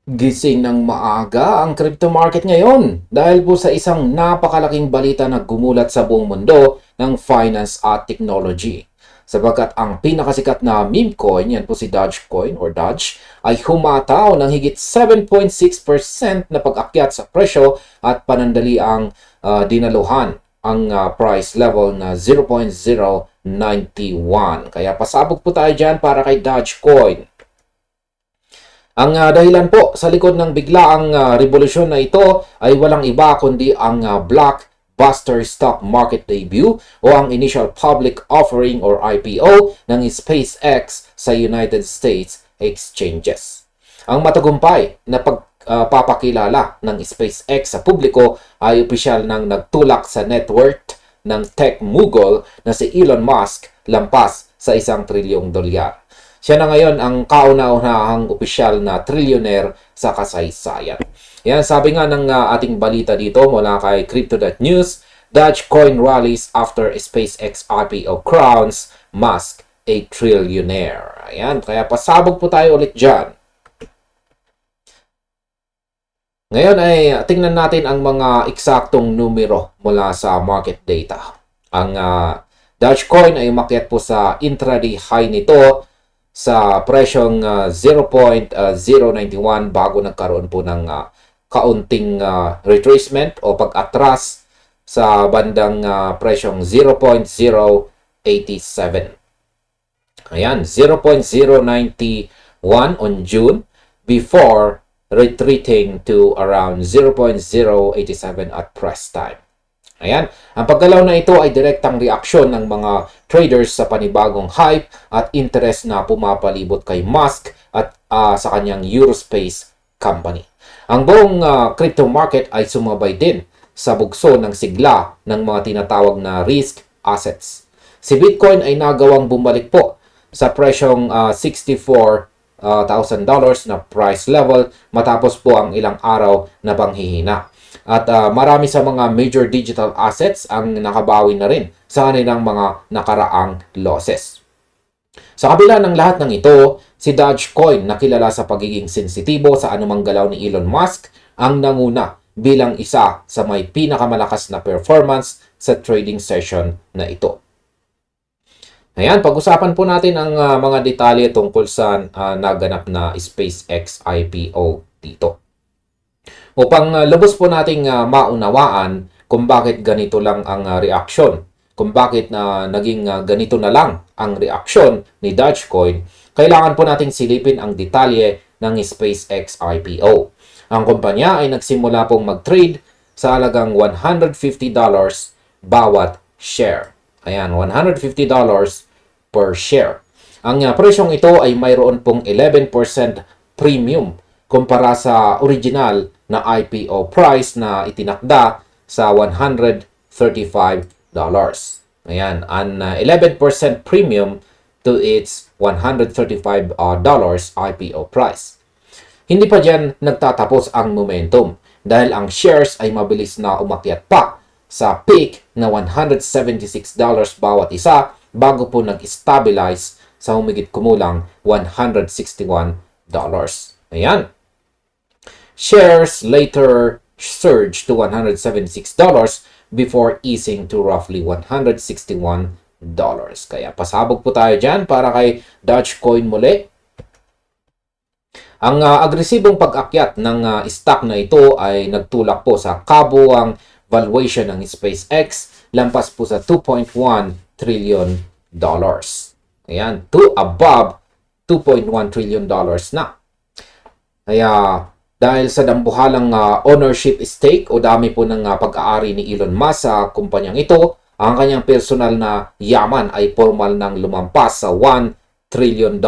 Gising ng maaga ang crypto market ngayon dahil po sa isang napakalaking balita na gumulat sa buong mundo ng finance at technology. Sapagkat ang pinakasikat na meme coin, yan po si Dogecoin or Doge, ay humataw ng higit 7.6% na pag-akyat sa presyo at panandali ang dinaluhan ang price level na 0.091. Kaya pasabog po tayo dyan para kay Dogecoin. Ang dahilan po sa likod ng biglaang revolusyon na ito ay walang iba kundi ang blockbuster stock market debut o ang initial public offering or IPO ng SpaceX sa United States exchanges. Ang matagumpay na pagpapakilala ng SpaceX sa publiko ay opisyal nang nagtulak sa net worth ng tech mogul na si Elon Musk lampas sa $1 trilyong. Siya na ngayon ang kauna-unahang opisyal na trillionaire sa kasaysayan. Yan, sabi nga ng ating balita dito mula kay Crypto.news, Dogecoin rallies after SpaceX IPO crowns Musk a trillionaire. Ayan, kaya pasabog po tayo ulit dyan. Ngayon ay tingnan natin ang mga eksaktong numero mula sa market data. Ang Dogecoin ay umakyat po sa intraday high nito sa presyong 0.091 bago nagkaroon po ng kaunting retracement o pag-atras sa bandang presyong 0.087. Ayan, 0.091 on June before retreating to around 0.087 at press time. Ayan, ang paggalaw na ito ay direktang reaksyon ng mga traders sa panibagong hype at interest na pumapalibot kay Musk at sa kanyang Eurospace company. Ang buong crypto market ay sumabay din sa bugso ng sigla ng mga tinatawag na risk assets. Si Bitcoin ay nagawang bumalik po sa presyong $64,000 na price level matapos po ang ilang araw na panghihina. At marami sa mga major digital assets ang nakabawi na rin sa kanilang mga nakaraang losses. Sa kabila ng lahat ng ito, si Dogecoin na kilala sa pagiging sensitibo sa anumang galaw ni Elon Musk ang nanguna bilang isa sa may pinakamalakas na performance sa trading session na ito. Ayan, pag-usapan po natin ang mga detalye tungkol sa naganap na SpaceX IPO dito. Upang lubos po nating maunawaan kung bakit ganito lang ang reaksyon, kung bakit naging ganito na lang ang reaksyon ni Dogecoin, kailangan po nating silipin ang detalye ng SpaceX IPO. Ang kumpanya ay nagsimula pong mag-trade sa halagang $150 bawat share. Ayan, $150 per share. Ang presyong ito ay mayroon pong 11% premium kumpara sa original na IPO price na itinakda sa $135. Ayan, an 11% premium to its $135 IPO price. Hindi pa dyan nagtatapos ang momentum dahil ang shares ay mabilis na umakyat pa sa peak na $176 bawat isa bago po nag-stabilize sa humigit kumulang $161. Ayan. Shares later surged to $176 before easing to roughly $161. Kaya pasabog po tayo dyan para kay Dogecoin muli. Ang agresibong pag-akyat ng stock na ito ay nagtulak po sa kabuuang valuation ng SpaceX lampas po sa $2.1 trillion. Ayan, to above $2.1 trillion na. Kaya dahil sa dambuhalang ownership stake o dami po ng pag-aari ni Elon Musk sa kumpanyang ito, ang kanyang personal na yaman ay formal nang lumampas sa $1 trillion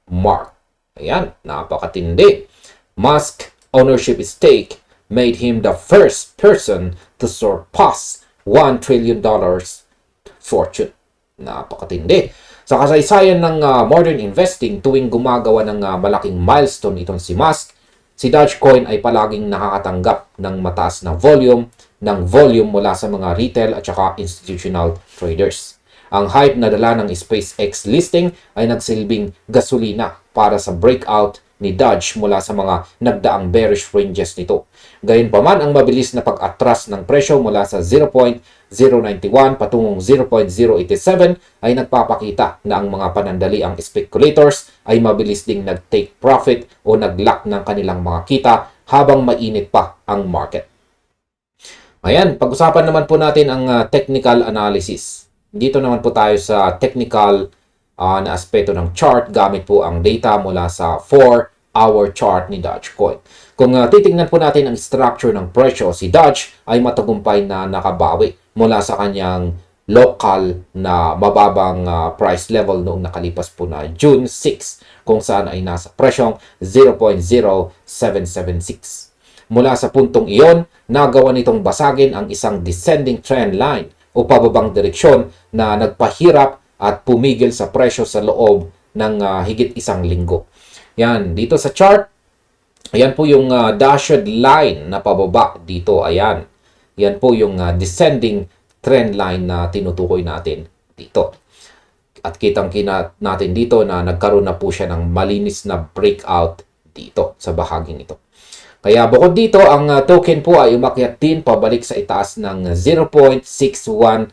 mark. Ayan, napakatindi. Musk ownership stake made him the first person to surpass $1 trillion fortune. Napakatindi. Sa kasaysayan ng modern investing, tuwing gumagawa ng malaking milestone itong si Musk, si Dogecoin ay palaging nakakatanggap ng mataas na volume mula sa mga retail at saka institutional traders. Ang hype na dala ng SpaceX listing ay nagsilbing gasolina para sa breakout ni Dodge mula sa mga nagdaang bearish ranges nito. Gayunpaman, ang mabilis na pag-atras ng presyo mula sa 0.091 patungong 0.087 ay nagpapakita na ang mga panandaliang speculators ay mabilis ding nag-take profit o nag-lock ng kanilang mga kita habang mainit pa ang market. Ayan, pag-usapan naman po natin ang technical analysis. Dito naman po tayo sa technical na aspeto ng chart gamit po ang data mula sa 4-hour chart ni Dogecoin. Kung titingnan po natin ang structure ng presyo, si Doge ay matagumpay na nakabawi mula sa kanyang local na mababang price level noong nakalipas po na June 6 kung saan ay nasa presyong 0.0776. Mula sa puntong iyon, nagawa nitong basagin ang isang descending trend line o pababang direksyon na nagpahirap at pumigil sa presyo sa loob ng higit isang linggo. Yan, dito sa chart, ayan po yung dashed line na pababa dito. Ayan. Yan po yung descending trend line na tinutukoy natin dito. At kitang-kita natin dito na nagkaroon na po siya ng malinis na breakout dito sa bahaging ito. Kaya bukod dito, ang token po ay umakyat din pabalik sa itaas ng 0.6118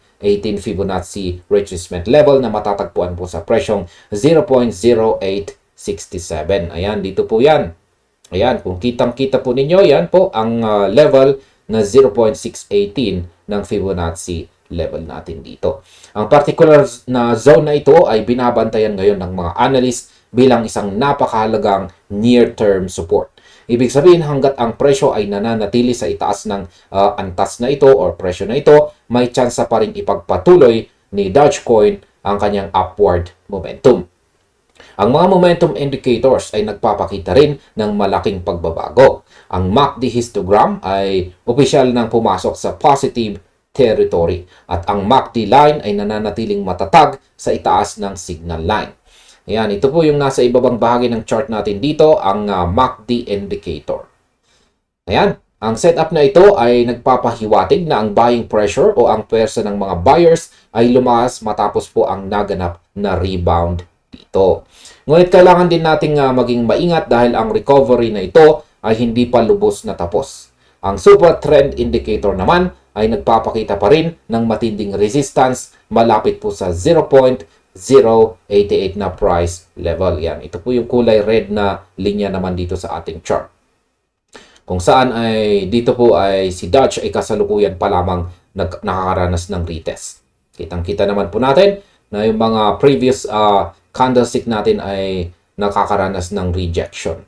Fibonacci retracement level na matatagpuan po sa presyong 0.0867. Ayan, dito po yan. Ayan, kung kitang-kita po ninyo, yan po ang level na 0.618 ng Fibonacci level natin dito. Ang particular na zone na ito ay binabantayan ngayon ng mga analyst bilang isang napakahalagang near-term support. Ibig sabihin, hanggat ang presyo ay nananatili sa itaas ng antas na ito or presyo na ito, may tsansa pa rin ipagpatuloy ni Dogecoin ang kanyang upward momentum. Ang mga momentum indicators ay nagpapakita rin ng malaking pagbabago. Ang MACD histogram ay opisyal nang pumasok sa positive territory at ang MACD line ay nananatiling matatag sa itaas ng signal line. Ayan, ito po yung nasa ibabang bahagi ng chart natin dito, ang MACD indicator. Ayan, ang setup na ito ay nagpapahiwatig na ang buying pressure o ang pwersa ng mga buyers ay lumakas matapos po ang naganap na rebound dito. Ngunit kailangan din nating maging maingat dahil ang recovery na ito ay hindi pa lubos na tapos. Ang super trend indicator naman ay nagpapakita pa rin ng matinding resistance malapit po sa 0.088 na price level. Yan, ito po yung kulay red na linya naman dito sa ating chart. Kung saan ay dito po ay si Doge ay kasalukuyan pa lamang nakakaranas ng retest. Kitang-kita naman po natin na yung mga previous candlestick natin ay nakakaranas ng rejection.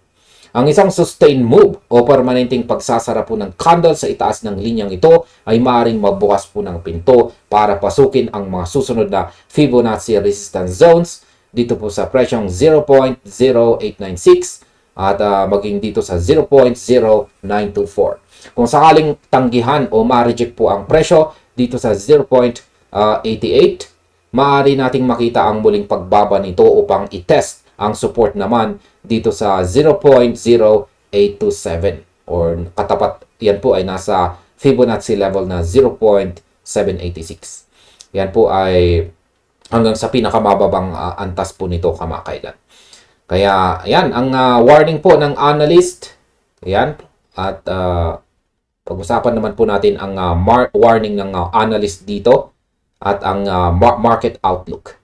Ang isang sustained move o permanenteng pagsasara po ng candle sa itaas ng linyang ito ay maaaring magbukas po ng pinto para pasukin ang mga susunod na Fibonacci resistance zones dito po sa presyong 0.0896 at maging dito sa 0.0924. Kung sakaling tanggihan o ma-reject po ang presyo dito sa 0.88, maaari nating makita ang muling pagbaba nito upang i-test ang support naman dito sa 0.0827 or katapat yan po ay nasa Fibonacci level na 0.786. Yan po ay hanggang sa pinakamababang antas po nito kamakailan. Kaya yan ang warning po ng analyst. Yan at pag-usapan naman po natin ang warning ng analyst dito at ang market outlook.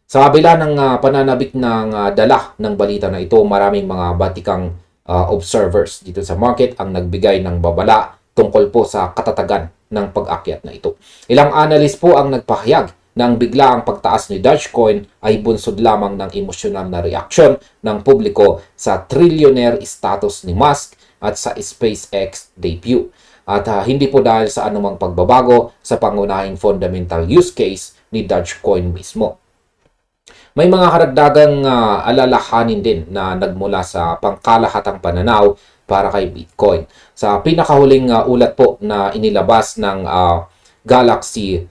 Sa kabila ng pananabik ng dala ng balita na ito, maraming mga batikang observers dito sa market ang nagbigay ng babala tungkol po sa katatagan ng pag-akyat na ito. Ilang analyst po ang nagpahayag na ang biglaang pagtaas ni Dogecoin ay bunsod lamang ng emosyonal na reaksyon ng publiko sa trillionaire status ni Musk at sa SpaceX debut. At hindi po dahil sa anumang pagbabago sa pangunahing fundamental use case ni Dogecoin mismo. May mga karagdagang alalahanin din na nagmula sa pangkalahatang pananaw para kay Bitcoin. Sa pinakahuling ulat po na inilabas ng Galaxy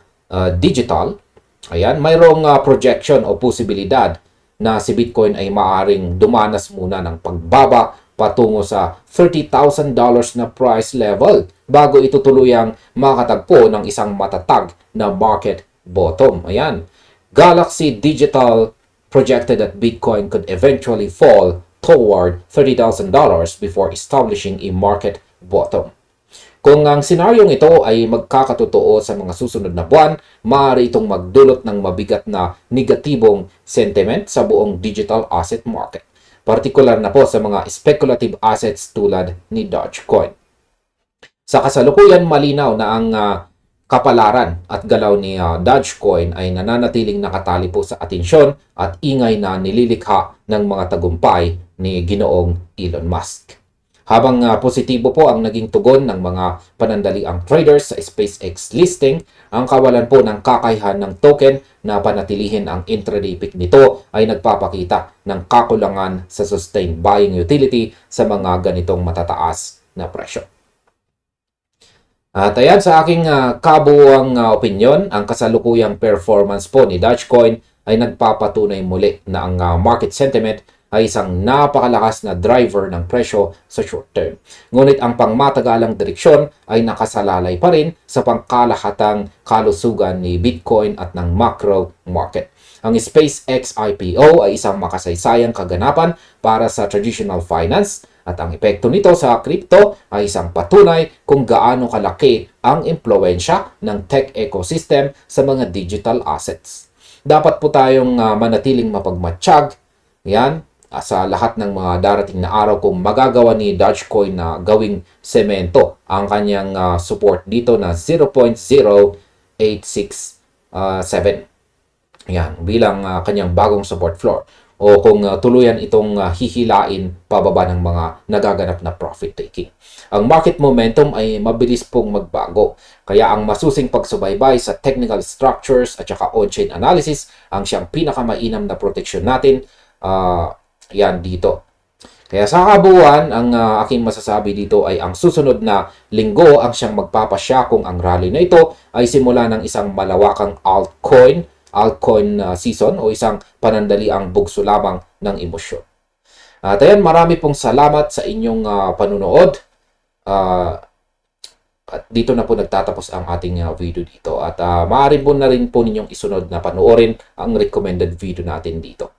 Digital, ayan, mayroong projection o posibilidad na si Bitcoin ay maaaring dumanas muna ng pagbaba patungo sa $30,000 na price level bago ito tuluyang makatagpo ng isang matatag na market bottom. Ayan. Galaxy Digital projected that Bitcoin could eventually fall toward $30,000 before establishing a market bottom. Kung ang senaryong ito ay magkakatotoo sa mga susunod na buwan, maaari itong magdulot ng mabigat na negatibong sentiment sa buong digital asset market. Partikular na po sa mga speculative assets tulad ni Dogecoin. Sa kasalukuyan, malinaw na ang kapalaran at galaw ni Dogecoin ay nananatiling nakatali po sa atensyon at ingay na nililikha ng mga tagumpay ni Ginoong Elon Musk. Habang positibo po ang naging tugon ng mga panandaliang traders sa SpaceX listing, ang kawalan po ng kakayahan ng token na panatilihin ang intraday peak nito ay nagpapakita ng kakulangan sa sustained buying utility sa mga ganitong matataas na presyo. At ayan, sa aking kabuuang opinyon, ang kasalukuyang performance po ni Dogecoin ay nagpapatunay muli na ang market sentiment ay isang napakalakas na driver ng presyo sa short term. Ngunit ang pangmatagalang direksyon ay nakasalalay pa rin sa pangkalahatang kalusugan ni Bitcoin at ng macro market. Ang SpaceX IPO ay isang makasaysayang kaganapan para sa traditional finance at ang epekto nito sa crypto ay isang patunay kung gaano kalaki ang impluwensya ng tech ecosystem sa mga digital assets. Dapat po tayong manatiling mapagmatsyag sa lahat ng mga darating na araw kung magagawa ni Dogecoin na gawing semento ang kanyang support dito na 0.0867 bilang kanyang bagong support floor o kung tuluyan itong hihilain pababa ng mga nagaganap na profit taking. Ang market momentum ay mabilis pong magbago, kaya ang masusing pagsubaybay sa technical structures at saka on-chain analysis ang siyang pinakamainam na protection natin dito. Kaya sa kabuuan, ang aking masasabi dito ay ang susunod na linggo ang siyang magpapasya kung ang rally na ito ay simula ng isang malawakang altcoin season o isang panandaliang bugso lamang ng emosyon. At ayan, marami pong salamat sa inyong panunood. At dito na po nagtatapos ang ating video dito. At maaari po na rin po ninyong isunod na panoorin ang recommended video natin dito.